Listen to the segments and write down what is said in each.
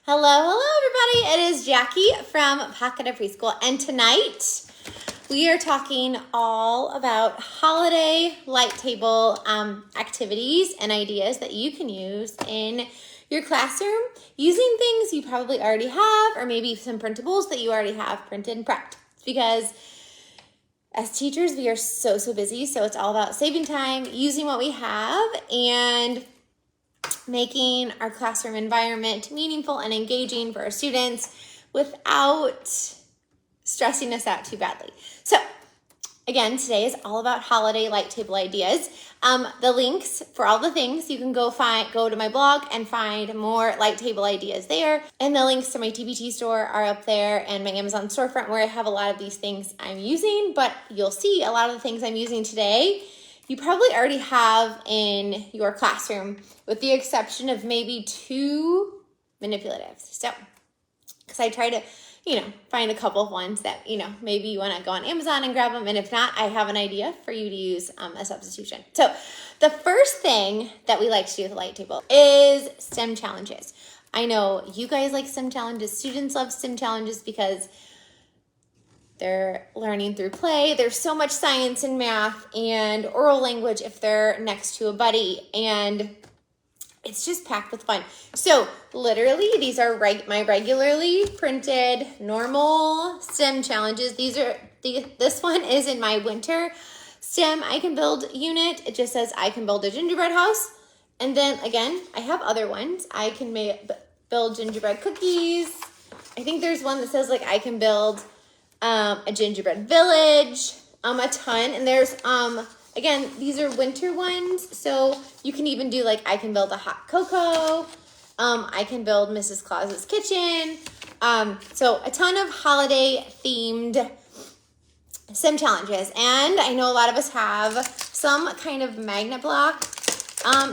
Hello, everybody. It is Jackie from Pocket of Preschool, and tonight we are talking all about holiday light table activities and ideas that you can use in your classroom using things you probably already have, or maybe some printables that you already have printed and prepped. It's because as teachers, we are so busy, so it's all about saving time, using what we have, and making our classroom environment meaningful and engaging for our students without stressing us out too badly. So again, today is all about holiday light table ideas. The links for all the things, you can go to my blog and find more light table ideas there. And the links to my TBT store are up there, and my Amazon storefront where I have a lot of these things I'm using, but you'll see a lot of the things I'm using today you probably already have in your classroom, with the exception of maybe 2 manipulatives. So, because I try to, find a couple of ones that, maybe you want to go on Amazon and grab them. And if not, I have an idea for you to use a substitution. So the first thing that we like to do with the light table is STEM challenges. I know you guys like STEM challenges. Students love STEM challenges because they're learning through play. There's so much science and math and oral language if they're next to a buddy, and it's just packed with fun. So literally, these are my regularly printed normal STEM challenges. This one is in my winter STEM I Can Build unit. It just says I can build a gingerbread house. And then again, I have other ones. I can build gingerbread cookies. I think there's one that says I can build a gingerbread village, a ton. And there's, again, these are winter ones. So you can even do I can build a hot cocoa. I can build Mrs. Claus's kitchen. So a ton of holiday themed STEM challenges. And I know a lot of us have some kind of magnet block,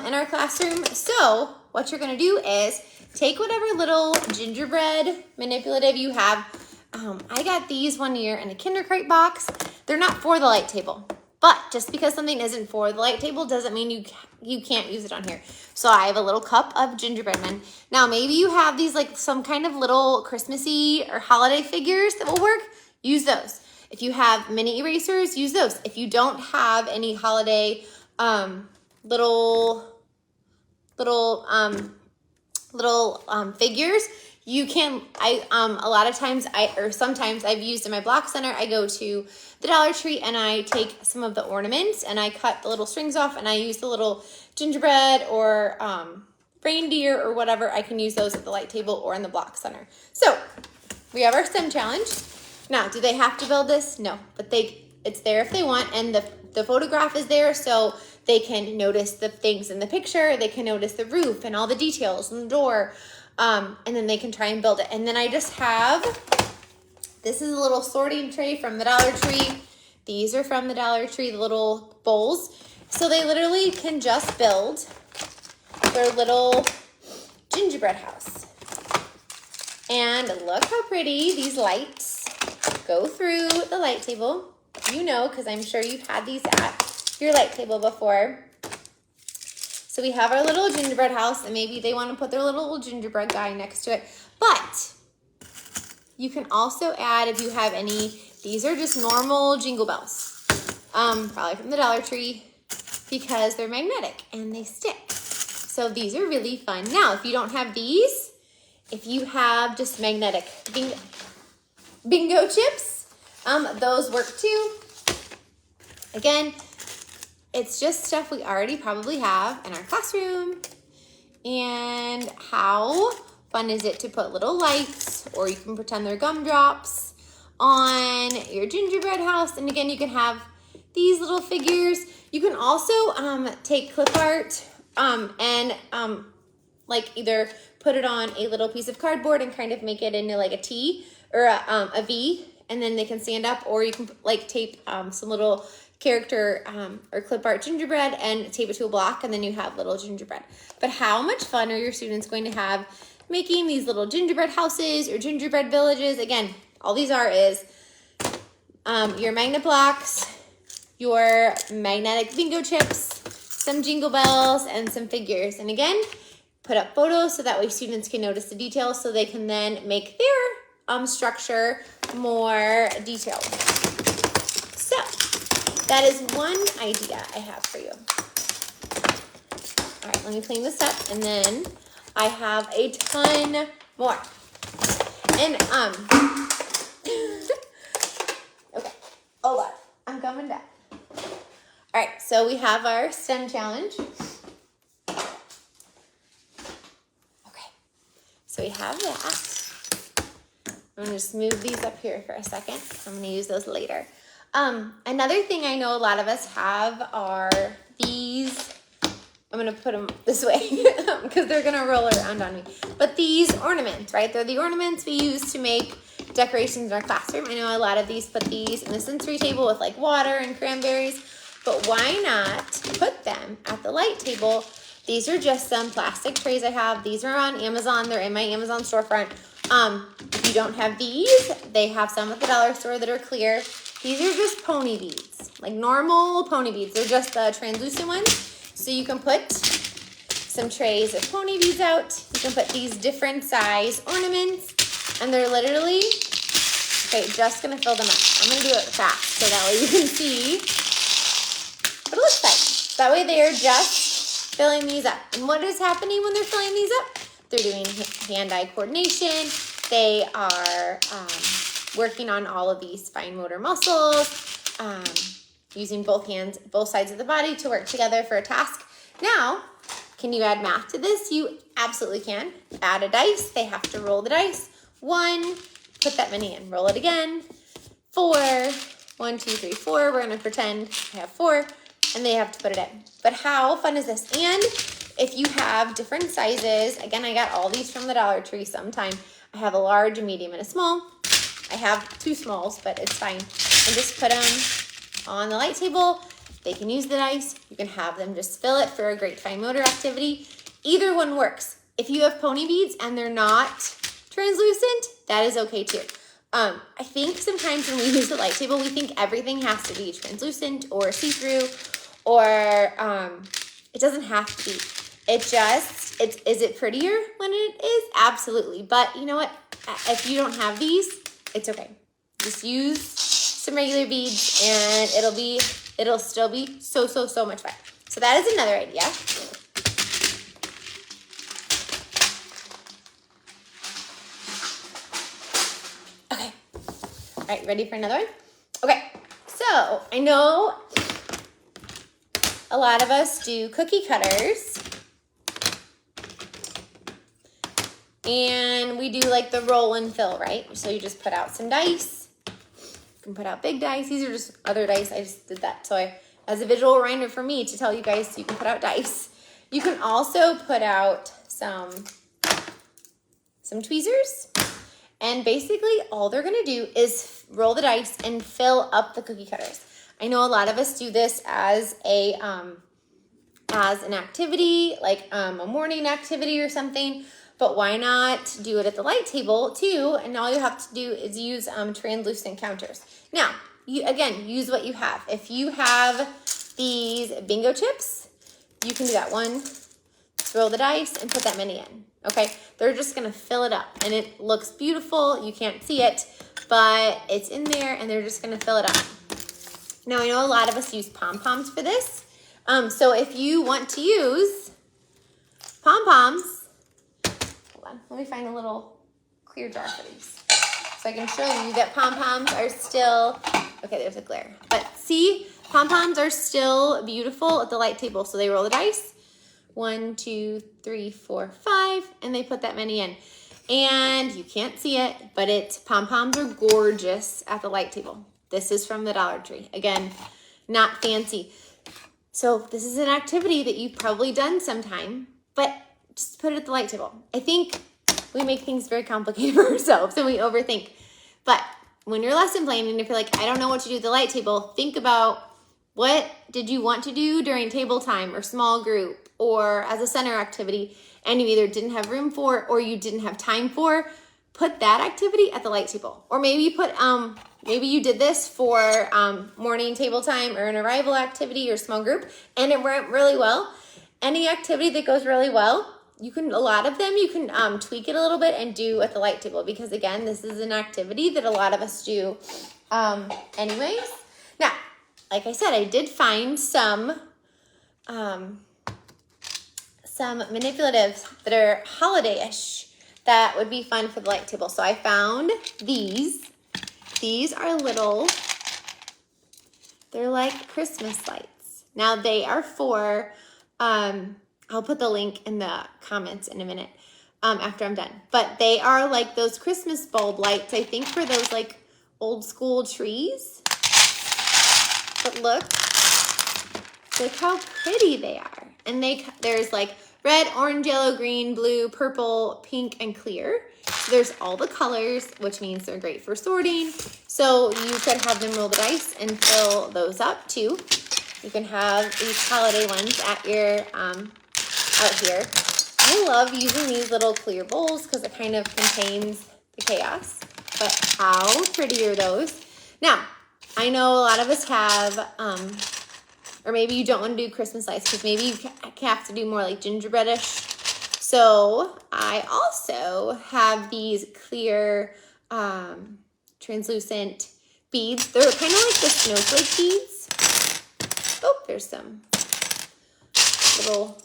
in our classroom. So what you're going to do is take whatever little gingerbread manipulative you have. I got these one year in a Kindercrate box. They're not for the light table, but just because something isn't for the light table doesn't mean you can't use it on here. So I have a little cup of gingerbread men. Now maybe you have these some kind of little Christmassy or holiday figures that will work. Use those. If you have mini erasers, use those. If you don't have any holiday little figures, you can, a lot of times sometimes I've used in my block center, I go to the Dollar Tree and I take some of the ornaments and I cut the little strings off and I use the little gingerbread or reindeer or whatever. I can use those at the light table or in the block center. So we have our STEM challenge. Now, do they have to build this? No, but it's there if they want, and the photograph is there so they can notice the things in the picture. They can notice the roof and all the details and the door. And then they can try and build it. And then I just have, this is a little sorting tray from the Dollar Tree. These are from the Dollar Tree, the little bowls. So they literally can just build their little gingerbread house. And look how pretty these lights go through the light table. Because I'm sure you've had these at your light table before. So we have our little gingerbread house, and maybe they want to put their little gingerbread guy next to it. But you can also add, if you have any, these are just normal jingle bells, probably from the Dollar Tree, because they're magnetic and they stick. So these are really fun. Now, if you don't have these, if you have just magnetic bingo chips, those work too. Again, it's just stuff we already probably have in our classroom. And how fun is it to put little lights, or you can pretend they're gumdrops, on your gingerbread house. And again, you can have these little figures. You can also take clip art and either put it on a little piece of cardboard and kind of make it into a T or a V, and then they can stand up, or you can tape some little character or clip art gingerbread and tape it to a block, and then you have little gingerbread. But how much fun are your students going to have making these little gingerbread houses or gingerbread villages? Again, all these is your magnet blocks, your magnetic bingo chips, some jingle bells, and some figures. And again, put up photos so that way students can notice the details so they can then make their structure more detailed. So that is one idea I have for you. All right, let me clean this up, and then I have a ton more. And okay, hold on, I'm coming back. All right, so we have our STEM challenge. Okay, so we have that. I'm gonna just move these up here for a second. I'm gonna use those later. Another thing I know a lot of us have are these. I'm gonna put them this way because they're gonna roll around on me. But these ornaments, right? They're the ornaments we use to make decorations in our classroom. I know a lot of these put these in the sensory table with like water and cranberries, but why not put them at the light table? These are just some plastic trays I have. These are on Amazon. They're in my Amazon storefront. If you don't have these, they have some at the dollar store that are clear. These are just pony beads, like normal pony beads. They're just the translucent ones. So you can put some trays of pony beads out. You can put these different size ornaments, and they're literally, okay, just gonna fill them up. I'm gonna do it fast so that way you can see what it looks like. That way they are just filling these up. And what is happening when they're filling these up? They're doing hand-eye coordination. They are working on all of these fine motor muscles, using both hands, both sides of the body to work together for a task. Now, can you add math to this? You absolutely can. Add a dice. They have to roll the dice. 1, put that many in. Roll it again. 4, 1, 2, 3, 4. We're going to pretend I have 4, and they have to put it in. But how fun is this? And if you have different sizes, again, I got all these from the Dollar Tree sometime. I have a large, a medium, and a small. I have 2 smalls, but it's fine. And just put them on the light table. They can use the dice. You can have them just fill it for a great fine motor activity. Either one works. If you have pony beads and they're not translucent, that is okay too. I think sometimes when we use the light table, we think everything has to be translucent or see-through, or it doesn't have to be. Is it prettier when it is? Absolutely. But you know what? If you don't have these, it's okay. Just use some regular beads and it'll still be so much fun. So that is another idea. Okay. All right, ready for another one? Okay. So I know a lot of us do cookie cutters. And we do like the roll and fill, right? So you just put out some dice. You can put out big dice. These are just other dice. I just did that as a visual reminder for me to tell you guys you can put out dice. You can also put out some tweezers. And basically all they're gonna do is roll the dice and fill up the cookie cutters. I know a lot of us do this as an activity, like a morning activity or something. But why not do it at the light table too? And all you have to do is use translucent counters. Now, again, use what you have. If you have these bingo chips, you can do that. 1, just roll the dice and put that many in. Okay, they're just gonna fill it up, and it looks beautiful. You can't see it, but it's in there, and they're just gonna fill it up. Now, I know a lot of us use pom-poms for this. So if you want to use pom-poms, let me find a little clear jar for these so I can show you that pom-poms are still, okay, there's a glare. But see, pom-poms are still beautiful at the light table. So they roll the dice, 1, 2, 3, 4, 5, and they put that many in. And you can't see it, but pom-poms are gorgeous at the light table. This is from the Dollar Tree. Again, not fancy. So this is an activity that you've probably done sometime, but just put it at the light table. I think we make things very complicated for ourselves and we overthink. But when you're lesson planning, if you're like, I don't know what to do at the light table, think about what did you want to do during table time or small group or as a center activity, and you either didn't have room for or you didn't have time for. Put that activity at the light table. Or maybe maybe you did this for morning table time or an arrival activity or small group and it went really well. Any activity that goes really well, a lot of them, you can tweak it a little bit and do at the light table, because again, this is an activity that a lot of us do anyways. Now, like I said, I did find some manipulatives that are holiday-ish that would be fun for the light table. So I found these. These are little, they're like Christmas lights. Now they are for, I'll put the link in the comments in a minute after I'm done. But they are like those Christmas bulb lights, I think, for those like old school trees. But look how pretty they are. And there's like red, orange, yellow, green, blue, purple, pink, and clear. So there's all the colors, which means they're great for sorting. So you could have them roll the dice and fill those up too. You can have these holiday ones at your, out here. I love using these little clear bowls because it kind of contains the chaos. But how pretty are those? Now, I know a lot of us have, or maybe you don't want to do Christmas lights because maybe you have to do more like gingerbread-ish. So I also have these clear, translucent beads. They're kind of like the snowflake beads. Oh, there's some little,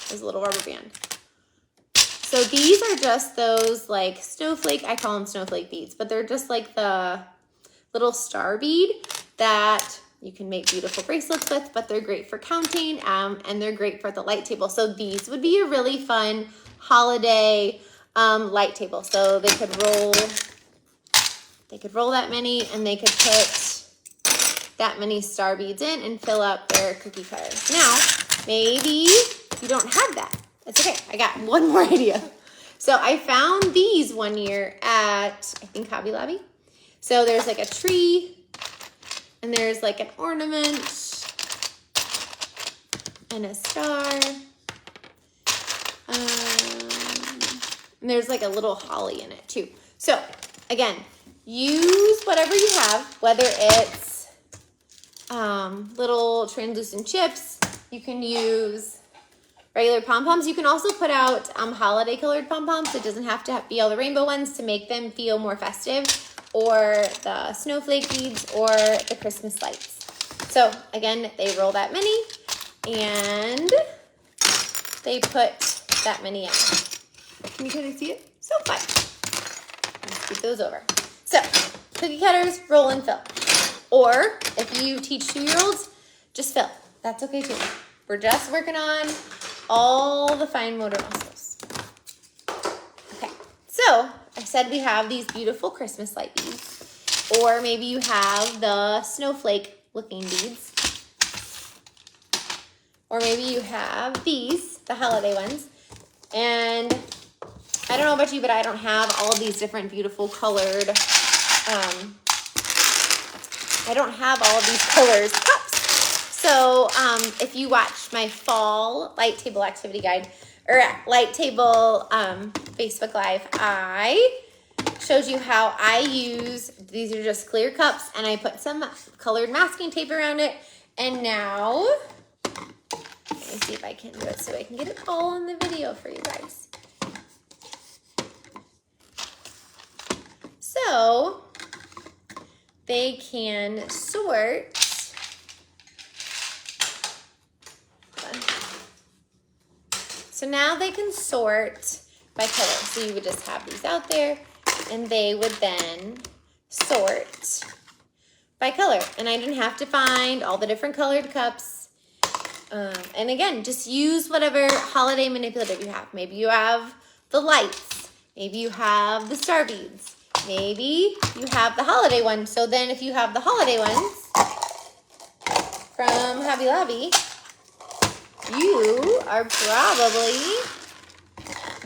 there's a little rubber band. So these are just those like snowflake, I call them snowflake beads, but they're just like the little star bead that you can make beautiful bracelets with, but they're great for counting, and they're great for the light table. So these would be a really fun holiday light table. So they could roll that many, and they could put that many star beads in and fill up their cookie cutters. Now, maybe you don't have that. It's okay. I got one more idea. So I found these one year at, I think, Hobby Lobby. So there's like a tree, and there's like an ornament and a star. And there's like a little holly in it too. So again, use whatever you have, whether it's little translucent chips. You can use regular pom-poms. You can also put out holiday colored pom-poms. It doesn't have to be all the rainbow ones to make them feel more festive, or the snowflake beads, or the Christmas lights. So again, they roll that many and they put that many in. Can you kind of see it? So fun. Let's scoot those over. So cookie cutters, roll and fill. Or if you teach 2-year-olds, just fill. That's okay too. We're just working on all the fine motor muscles. Okay, so I said we have these beautiful Christmas light beads, or maybe you have the snowflake looking beads, or maybe you have these, the holiday ones. And I don't know about you, but I don't have all of these different beautiful colored, I don't have all of these colors cups. So if you watch my fall light table activity guide, or light table Facebook Live, I showed you how I use, these are just clear cups, and I put some colored masking tape around it. And now, let me see if I can do it so I can get it all in the video for you guys. So they can sort. So now they can sort by color. So you would just have these out there, and they would then sort by color. And I didn't have to find all the different colored cups. And again, just use whatever holiday manipulative you have. Maybe you have the lights. Maybe you have the star beads. Maybe you have the holiday one. So then if you have the holiday ones from Hobby Lobby, you are probably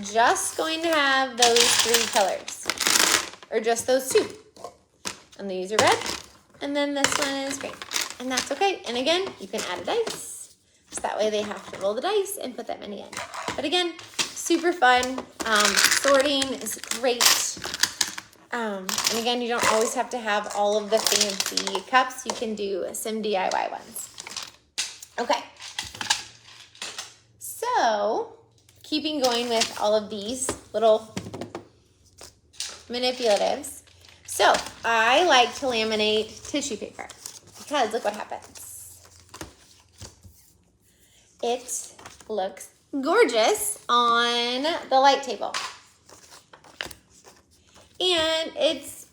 just going to have those 3 colors, or just those 2. And these are red, and then this one is green. And that's okay. And again, you can add a dice. So that way they have to roll the dice and put that many in. But again, super fun. Sorting is great. And again, you don't always have to have all of the fancy cups. You can do some DIY ones. Okay. So So, keeping going with all of these little manipulatives. So, I like to laminate tissue paper because look what happens. It looks gorgeous on the light table. And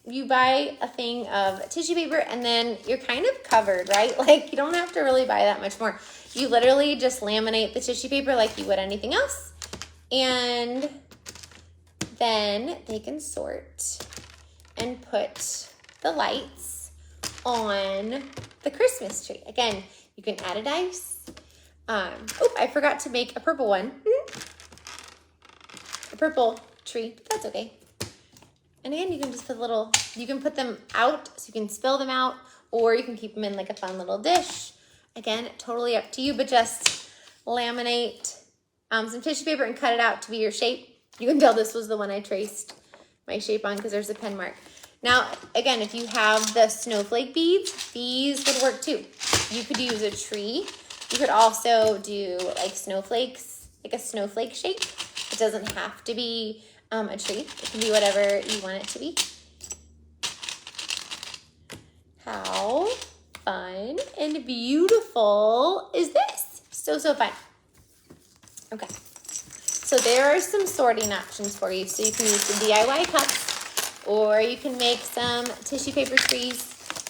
you buy a thing of tissue paper and then you're kind of covered, right? Like you don't have to really buy that much more. You literally just laminate the tissue paper like you would anything else. And then they can sort and put the lights on the Christmas tree. Again, you can add a dice. Oh, I forgot to make a purple one. A purple tree, but that's okay. And again, you can just you can put them out so you can spill them out, or you can keep them in like a fun little dish. Again, totally up to you, but just laminate some tissue paper and cut it out to be your shape. You can tell this was the one I traced my shape on because there's a pen mark. Now, again, if you have the snowflake beads, these would work too. You could use a tree. You could also do like snowflakes, like a snowflake shape. It doesn't have to be a tree. It can be whatever you want it to be. How fun and beautiful is this? So fun. Okay. So there are some sorting options for you. So you can use the DIY cups, or you can make some tissue paper trees.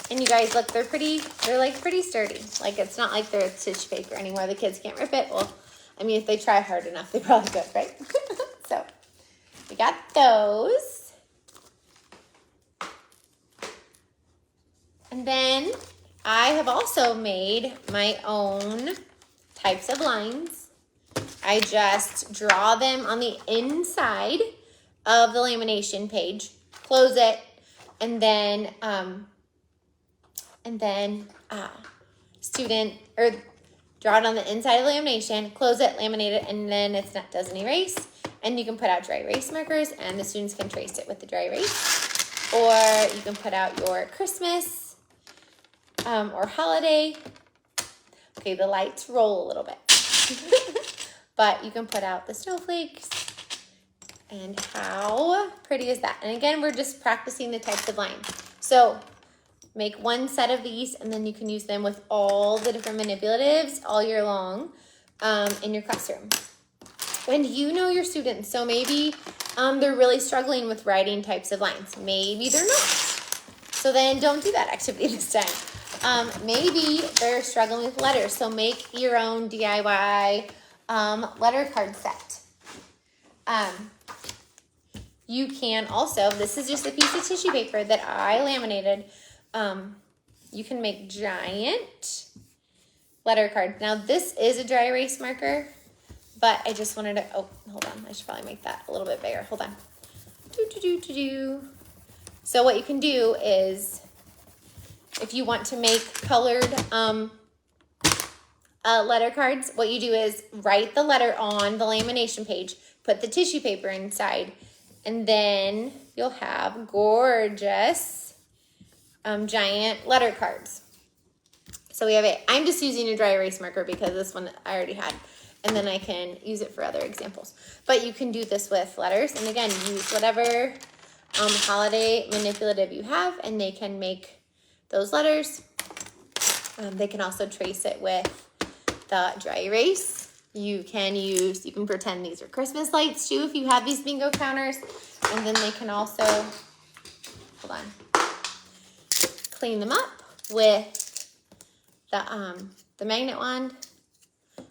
And you guys, look, they're like pretty sturdy. Like it's not like they're tissue paper anymore. The kids can't rip it. Well, I mean, if they try hard enough, they probably could, right? So we got those. And then I have also made my own types of lines. I just draw them on the inside of the lamination page, close it, and then draw it on the inside of the lamination, close it, laminate it, and then doesn't erase. And you can put out dry erase markers and the students can trace it with the dry erase. Or you can put out your Christmas or holiday. Okay, the lights roll a little bit. But you can put out the snowflakes. And how pretty is that? And again, we're just practicing the types of lines. So make one set of these and then you can use them with all the different manipulatives all year long in your classroom. And you know your students, so maybe they're really struggling with writing types of lines. Maybe they're not. So then don't do that activity this time. Maybe they're struggling with letters, so make your own DIY letter card set. You can also, this is just a piece of tissue paper that I laminated. You can make giant letter cards. Now this is a dry erase marker, but I just wanted to, oh, hold on. I should probably make that a little bit bigger. Hold on. So what you can do is, if you want to make colored letter cards, what you do is write the letter on the lamination page, put the tissue paper inside, and then you'll have gorgeous giant letter cards. So we have I'm just using a dry erase marker because this one I already had, and then I can use it for other examples. But you can do this with letters, and again, use whatever holiday manipulative you have, and they can make those letters. They can also trace it with the dry erase. You can pretend these are Christmas lights too if you have these bingo counters, and then they can also, hold on, clean them up with the magnet wand,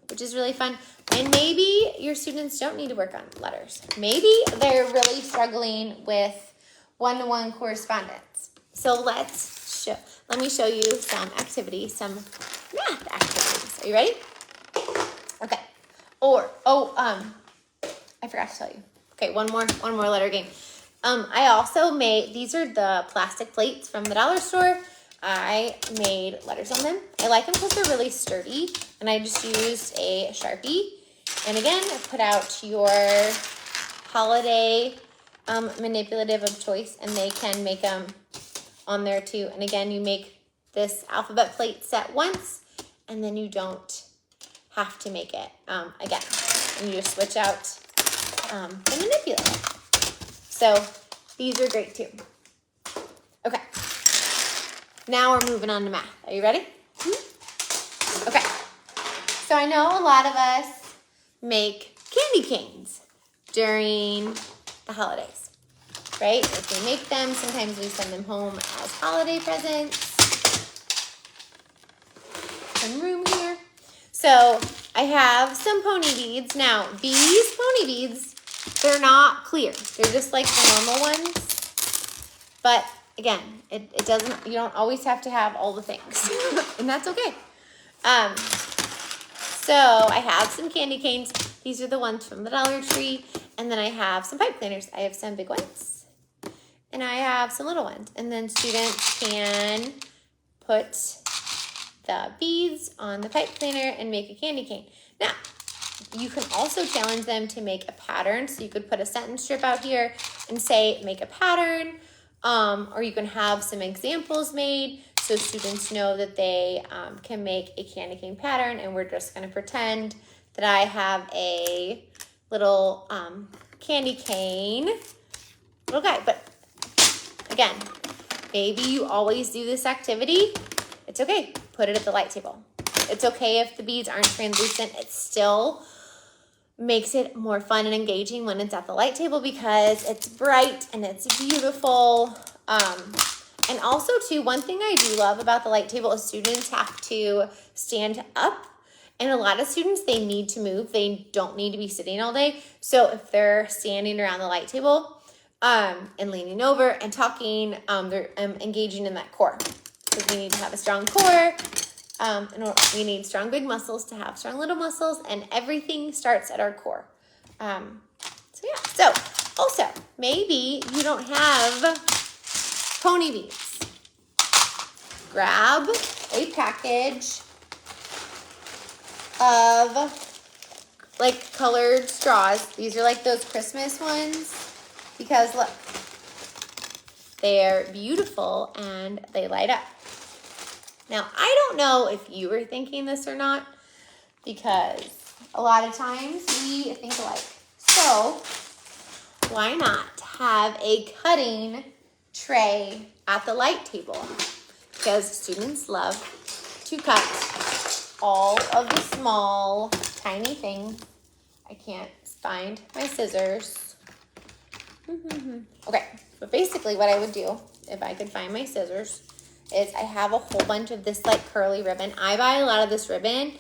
which is really fun. And maybe your students don't need to work on letters. Maybe they're really struggling with one-to-one correspondence. So let me show you some activities, some math activities. Are you ready? Okay. I forgot to tell you. Okay, one more letter game. I also made, these are the plastic plates from the dollar store. I made letters on them. I like them because they're really sturdy, and I just used a Sharpie. And again, put out your holiday manipulative of choice, and they can make them on there too. And again, you make this alphabet plate set once, and then you don't have to make it again. and you just switch out the manipulator. So these are great too. Okay, now we're moving on to math. Are you ready? Okay, so I know a lot of us make candy canes during the holidays, right? If we make them, sometimes we send them home as holiday presents. Some room here. So I have some pony beads. Now, these pony beads, they're not clear. They're just like the normal ones. But again, it doesn't, you don't always have to have all the things. And that's okay. So I have some candy canes. These are the ones from the Dollar Tree. And then I have some pipe cleaners. I have some big ones. And I have some little ones. And then students can put the beads on the pipe cleaner and make a candy cane. Now, you can also challenge them to make a pattern. So you could put a sentence strip out here and say, make a pattern. Or you can have some examples made so students know that they can make a candy cane pattern. And we're just going to pretend that I have a little candy cane little guy. But again, maybe you always do this activity. It's okay. Put it at the light table. It's okay if the beads aren't translucent. It still makes it more fun and engaging when it's at the light table because it's bright and it's beautiful. And also too, one thing I do love about the light table is students have to stand up. And a lot of students, they need to move. They don't need to be sitting all day. So if they're standing around the light table and leaning over and talking, they're engaging in that core. Because we need to have a strong core, and we need strong big muscles to have strong little muscles, and everything starts at our core. So also, maybe you don't have pony beads. Grab a package of like colored straws. These are like those Christmas ones because look, they're beautiful and they light up. Now, I don't know if you were thinking this or not because a lot of times we think alike. So why not have a cutting tray at the light table? Because students love to cut all of the small, tiny things. I can't find my scissors. Okay, but basically what I would do if I could find my scissors is I have a whole bunch of this like curly ribbon. I buy a lot of this ribbon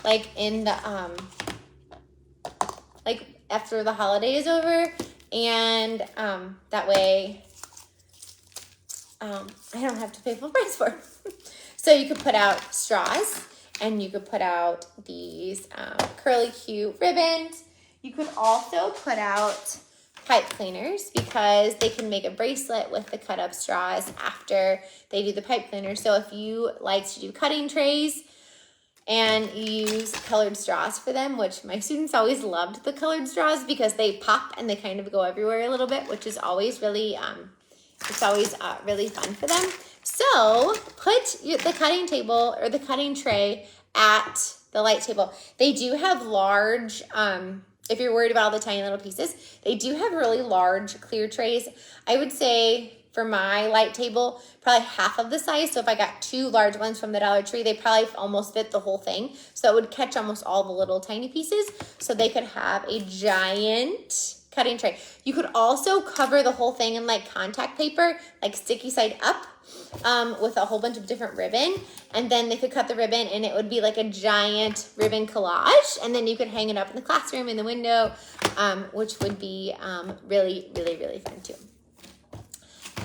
like in the like after the holiday is over, and that way I don't have to pay full price for it. So you could put out straws and you could put out these curly cute ribbons. You could also put out pipe cleaners because they can make a bracelet with the cut up straws after they do the pipe cleaner. So if you like to do cutting trays and you use colored straws for them, which my students always loved the colored straws because they pop and they kind of go everywhere a little bit, which is always really, it's always really fun for them. So put the cutting table or the cutting tray at the light table. They do have large, if you're worried about all the tiny little pieces, they do have really large clear trays. I would say for my light table, probably half of the size. So if I got two large ones from the Dollar Tree, they probably almost fit the whole thing. So it would catch almost all the little tiny pieces. So they could have a giant cutting tray. You could also cover the whole thing in like contact paper, like sticky side up, with a whole bunch of different ribbon. And then they could cut the ribbon and it would be like a giant ribbon collage. And then you could hang it up in the classroom in the window, which would be really, really, really fun too.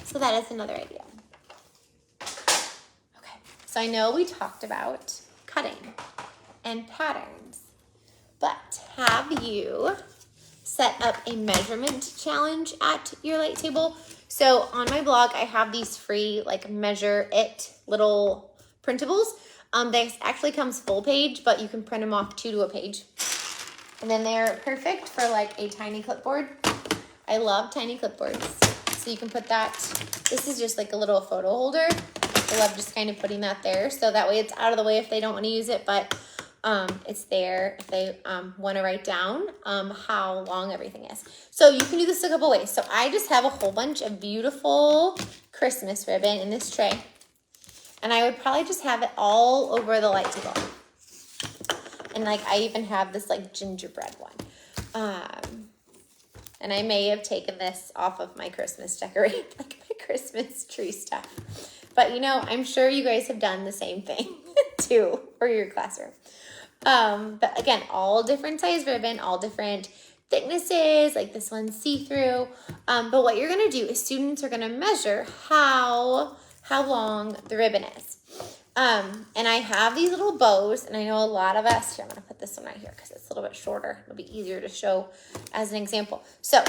So that is another idea. Okay, so I know we talked about cutting and patterns, but have you set up a measurement challenge at your light table? So on my blog, I have these free like measure it little printables. They actually comes full page, but you can print them off 2 to a page. And then they're perfect for like a tiny clipboard. I love tiny clipboards. So you can put that, this is just like a little photo holder. I love just kind of putting that there. So that way it's out of the way if they don't want to use it. But It's there if they want to write down how long everything is. So you can do this a couple ways. So I just have a whole bunch of beautiful Christmas ribbon in this tray. And I would probably just have it all over the light table. And like I even have this like gingerbread one. And I may have taken this off of my Christmas decoration, like my Christmas tree stuff. But you know, I'm sure you guys have done the same thing too for your classroom. But again, all different size ribbon, all different thicknesses, like this one's see-through. But what you're gonna do is students are gonna measure how long the ribbon is. And I have these little bows, and I know a lot of us, here, I'm gonna put this one right here because it's a little bit shorter. It'll be easier to show as an example. So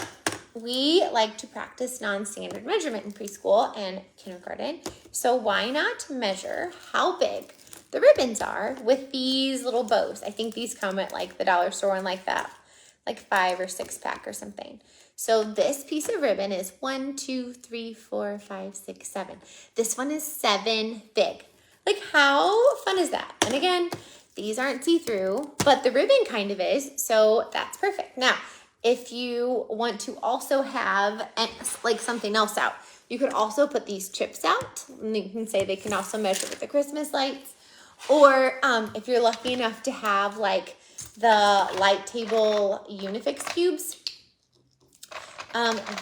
we like to practice non-standard measurement in preschool and kindergarten. So why not measure how big the ribbons are with these little bows? I think these come at like the dollar store and like that, like 5 or 6 pack or something. So this piece of ribbon is 1, 2, 3, 4, 5, 6, 7. This one is 7 big. Like how fun is that? And again, these aren't see-through, but the ribbon kind of is, so that's perfect. Now, if you want to also have like something else out, you could also put these chips out, and you can say they can also measure with the Christmas lights. Or if you're lucky enough to have like the light table Unifix cubes,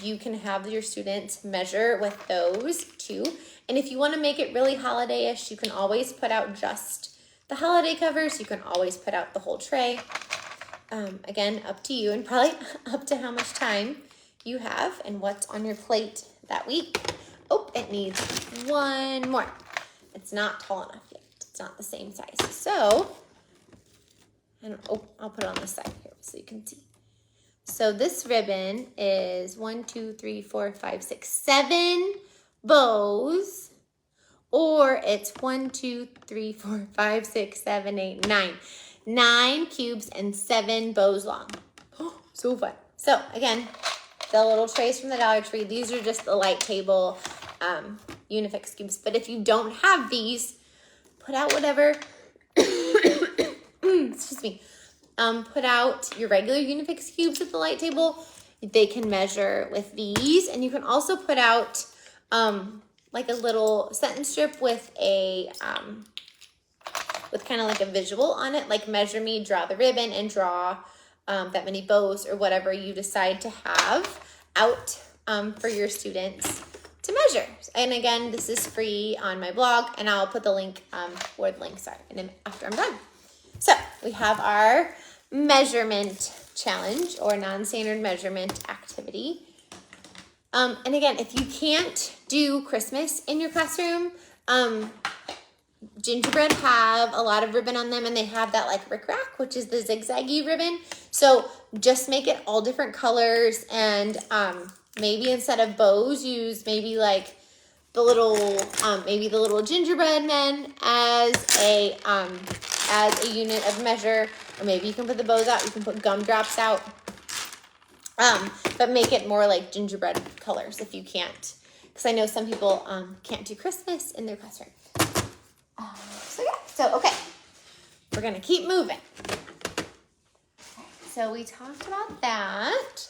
you can have your students measure with those too. And if you want to make it really holiday-ish, you can always put out just the holiday covers. You can always put out the whole tray. Again, up to you and probably up to how much time you have and what's on your plate that week. Oh, it needs one more. It's not tall enough yet. It's not the same size. So, I'll put it on this side here so you can see. So this ribbon is 1, 2, 3, 4, 5, 6, 7 bows, or it's 1, 2, 3, 4, 5, 6, 7, 8, 9. 9 cubes and 7 bows long. Oh, so fun. So again, the little trays from the Dollar Tree, these are just the light table Unifix cubes. But if you don't have these, put out whatever, excuse me, put out your regular Unifix cubes at the light table. They can measure with these, and you can also put out like a little sentence strip with a with kind of like a visual on it, like measure me, draw the ribbon, and draw that many bows or whatever you decide to have out for your students to measure. And again, this is free on my blog, and I'll put the link where the links are after I'm done. So we have our measurement challenge or non-standard measurement activity. And again, if you can't do Christmas in your classroom, Gingerbread have a lot of ribbon on them, and they have that like rickrack, which is the zigzaggy ribbon. So just make it all different colors, and maybe instead of bows, use maybe like the little maybe the little gingerbread men as a unit of measure, or maybe you can put the bows out. You can put gumdrops out, but make it more like gingerbread colors if you can't, because I know some people can't do Christmas in their classroom. So okay, we're gonna keep moving. So we talked about that.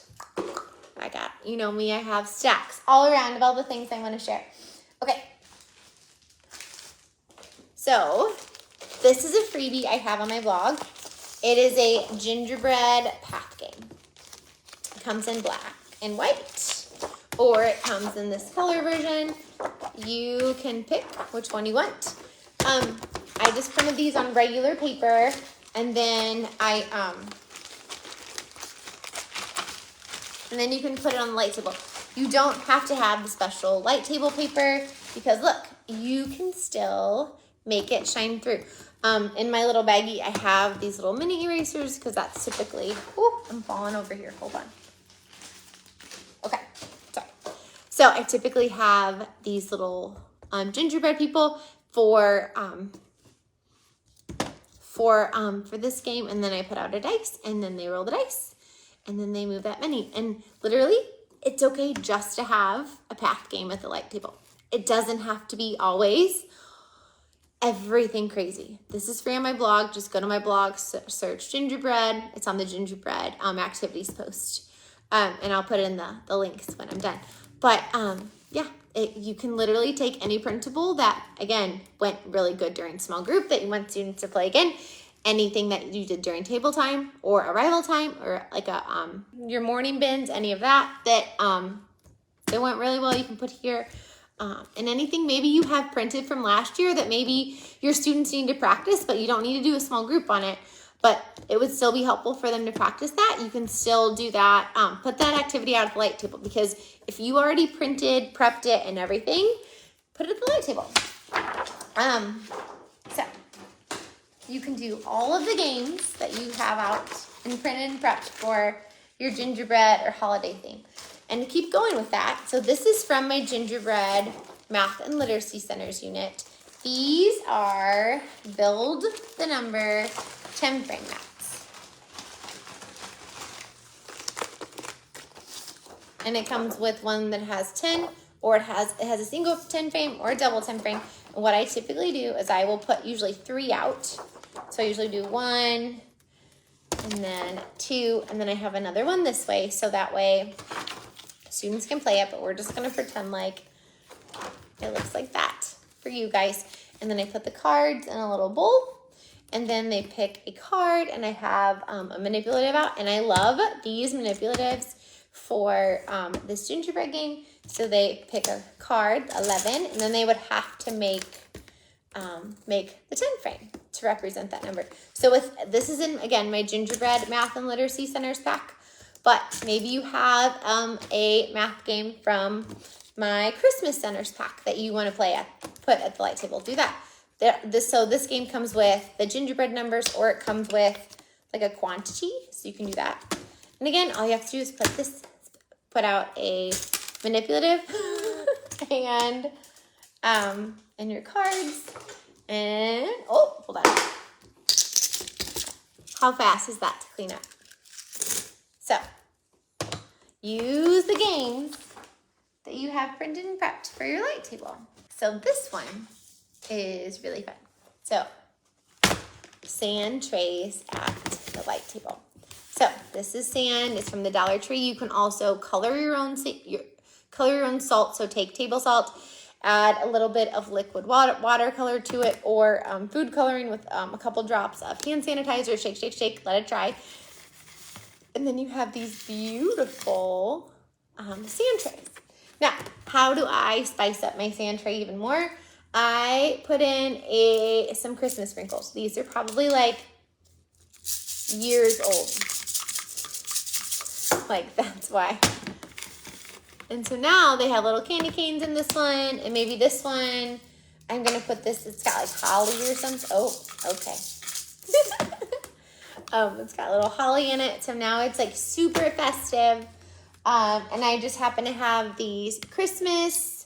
I got, you know me, I have stacks all around of all the things I want to share. Okay. So this is a freebie I have on my blog. It is a gingerbread path game. It comes in black and white, or it comes in this color version. You can pick which one you want. I just printed these on regular paper, and then and then you can put it on the light table. You don't have to have the special light table paper, because look, you can still make it shine through. In my little baggie, I have these little mini erasers, because that's typically, I'm falling over here, hold on. Okay, sorry. So I typically have these little gingerbread people for this game, and then I put out a dice, and then they roll the dice, and then they move that mini. And literally, it's okay just to have a path game at the light table. It doesn't have to be always everything crazy. This is free on my blog. Just go to my blog, search Gingerbread. It's on the Gingerbread activities post. And I'll put in the links when I'm done. But yeah, you can literally take any printable that, again, went really good during small group that you want students to play again. Anything that you did during table time or arrival time or like your morning bins, any of that that went really well, you can put here. And anything maybe you have printed from last year that maybe your students need to practice, but you don't need to do a small group on it, but it would still be helpful for them to practice that. You can still do that. Put that activity out at the light table, because if you already printed, prepped it and everything, put it at the light table. So you can do all of the games that you have out and printed and prepped for your gingerbread or holiday theme. And to keep going with that, so this is from my Gingerbread Math and Literacy Centers unit. These are build the number 10 frame mats. And it comes with one that has 10, or it has a single 10 frame or a double 10 frame. And what I typically do is I will put usually 3 out. So I usually do 1, and then 2, and then I have another one this way, so that way students can play it, but we're just gonna pretend like it looks like that for you guys. And then I put the cards in a little bowl, and then they pick a card, and I have a manipulative out, and I love these manipulatives for this gingerbread game. So they pick a card, 11, and then they would have to make the 10 frame to represent that number. So this is in, again, my Gingerbread Math and Literacy Centers pack. But maybe you have a math game from my Christmas Centers pack that you want to put at the light table. Do that. So this game comes with the gingerbread numbers, or it comes with like a quantity. So you can do that. And again, all you have to do is put out a manipulative and your cards. And, oh, hold on. How fast is that to clean up? So, use the games that you have printed and prepped for your light table. So this one is really fun. So, sand trays at the light table. So, this is sand. It's from the Dollar Tree. You can also color your own salt. So, take table salt, add a little bit of liquid watercolor to it, or food coloring with a couple drops of hand sanitizer. Shake, shake, shake. Let it dry. And then you have these beautiful sand trays. Now, how do I spice up my sand tray even more? I put in some Christmas sprinkles. These are probably like years old. Like, that's why. And so now they have little candy canes in this one, and maybe this one, I'm gonna put this, it's got like holly or something. Oh, okay. It's got a little holly in it, so now it's like super festive. And I just happen to have these Christmas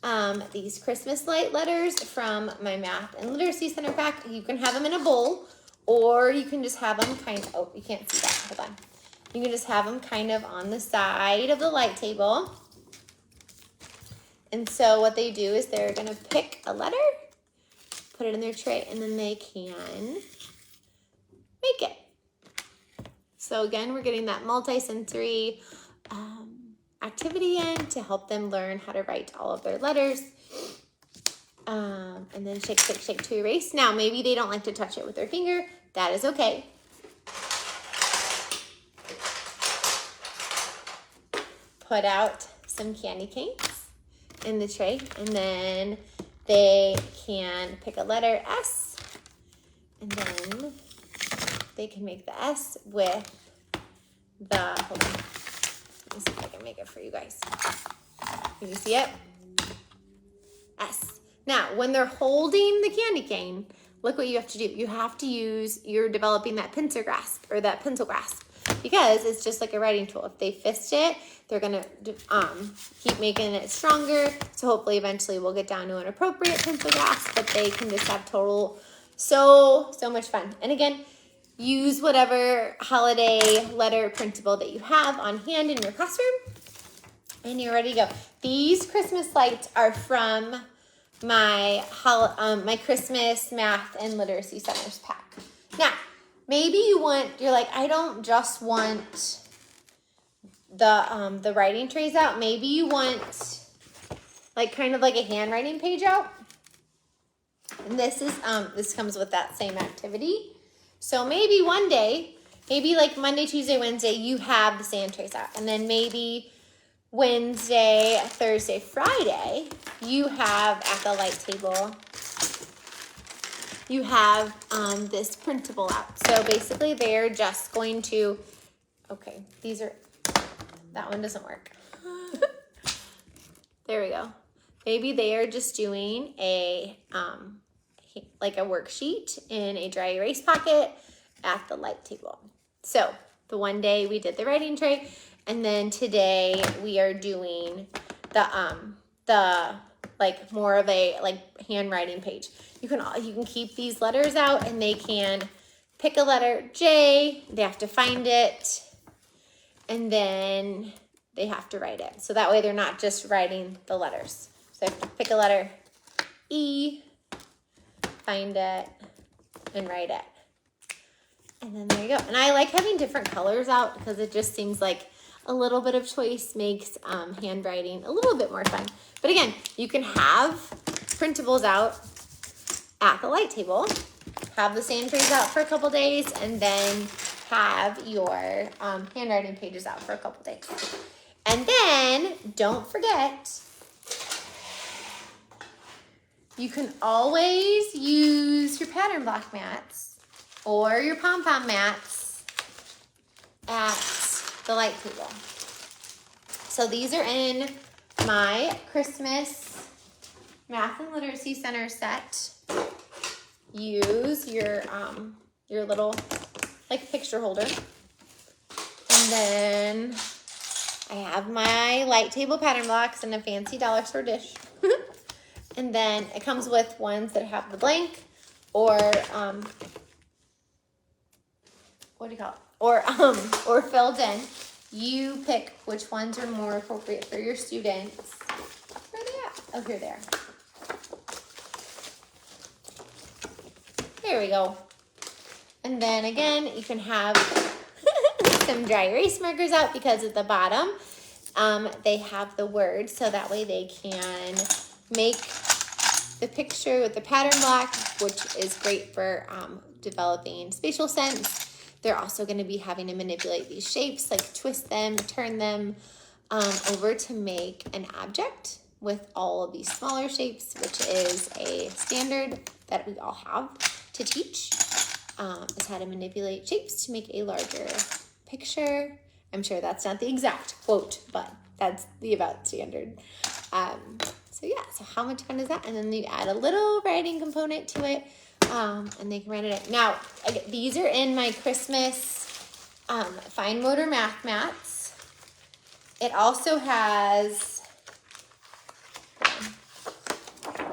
light letters from my Math and Literacy Center pack. You can have them in a bowl, or you can just have them oh, you can't see that, hold on. You can just have them kind of on the side of the light table. And so what they do is they're gonna pick a letter, put it in their tray, and then they can make it. So again, we're getting that multi-sensory activity in to help them learn how to write all of their letters. And then shake, shake, shake to erase. Now, maybe they don't like to touch it with their finger. That is okay. Put out some candy canes in the tray, and then they can pick a letter S, and then they can make the S with the, hold on, let me see if I can make it for you guys. Can you see it? S. Now, when they're holding the candy cane, look what you have to do. You have to you're developing that pencil grasp, because it's just like a writing tool. If they fist it, they're gonna keep making it stronger. So hopefully eventually we'll get down to an appropriate pencil grasp, but they can just have total, so much fun. And again, use whatever holiday letter printable that you have on hand in your classroom, and you're ready to go. These Christmas lights are from my Christmas Math and Literacy Centers pack. Now, maybe you're like, I don't just want the writing trays out. Maybe you want like kind of like a handwriting page out. And this comes with that same activity. So maybe one day, maybe like Monday, Tuesday, Wednesday, you have the sand trays out. And then maybe Wednesday, Thursday, Friday, you have at the light table, you have this printable out. So basically they're just going to, okay, that one doesn't work. There we go. Maybe they are just doing like a worksheet in a dry erase pocket at the light table. So the one day we did the writing tray, and then today we are doing the like more of a like handwriting page. You can keep these letters out, and they can pick a letter J. They have to find it, and then they have to write it. So that way they're not just writing the letters. So they have to pick a letter E, find it, and write it. And then there you go. And I like having different colors out because it just seems like a little bit of choice makes handwriting a little bit more fun. But again, you can have printables out at the light table, have the sand trays out for a couple days, and then have your handwriting pages out for a couple days. And then don't forget, you can always use your pattern block mats or your Pom Pom Mats at the light table. So these are in my Christmas Math and Literacy Center set. Use your little like picture holder. And then I have my light table pattern blocks in a fancy dollar store dish. And then it comes with ones that have the blank or what do you call it? Or filled in. You pick which ones are more appropriate for your students. Where are they at? Oh, here they are. There we go. And then again, you can have some dry erase markers out because at the bottom, they have the words, so that way they can make the picture with the pattern block, which is great for developing spatial sense. They're also going to be having to manipulate these shapes, like twist them, turn them over to make an object with all of these smaller shapes, which is a standard that we all have to teach, is how to manipulate shapes to make a larger picture. I'm sure that's not the exact quote, but that's the about standard. So yeah, so how much fun is that? And then you add a little writing component to it, and they can write it. Now, these are in my Christmas fine motor math mats. It also has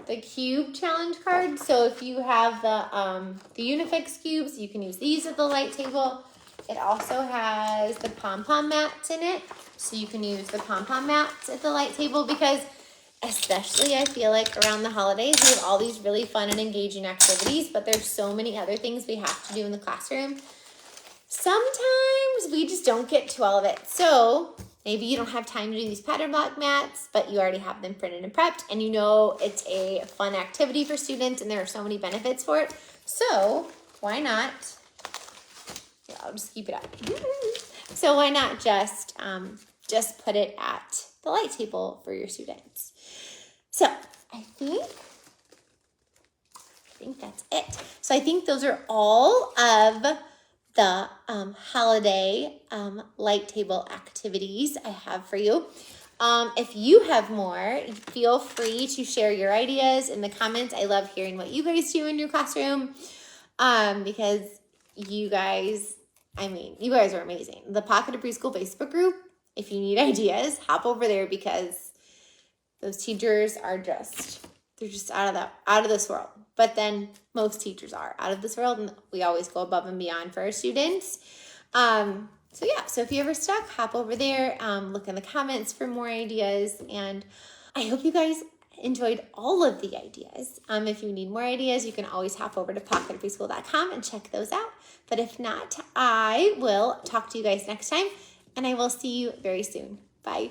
the cube challenge card. So if you have the Unifix cubes, you can use these at the light table. It also has the Pom Pom Mats in it, so you can use the Pom Pom Mats at the light table because especially I feel like around the holidays, we have all these really fun and engaging activities, but there's so many other things we have to do in the classroom. Sometimes we just don't get to all of it. So maybe you don't have time to do these pattern block mats, but you already have them printed and prepped, and you know it's a fun activity for students, and there are so many benefits for it. So why not? Yeah, I'll just keep it up. So why not just put it at the light table for your students? So I think that's it. So I think those are all of the holiday light table activities I have for you. If you have more, feel free to share your ideas in the comments. I love hearing what you guys do in your classroom because you guys are amazing. The Pocket of Preschool Facebook group, if you need ideas, hop over there because those teachers are they're just out of this world. But then most teachers are out of this world, and we always go above and beyond for our students. So yeah, so if you're ever stuck, hop over there, look in the comments for more ideas, and I hope you guys enjoyed all of the ideas. If you need more ideas, you can always hop over to pocketofpreschool.com and check those out. But if not, I will talk to you guys next time, and I will see you very soon. Bye.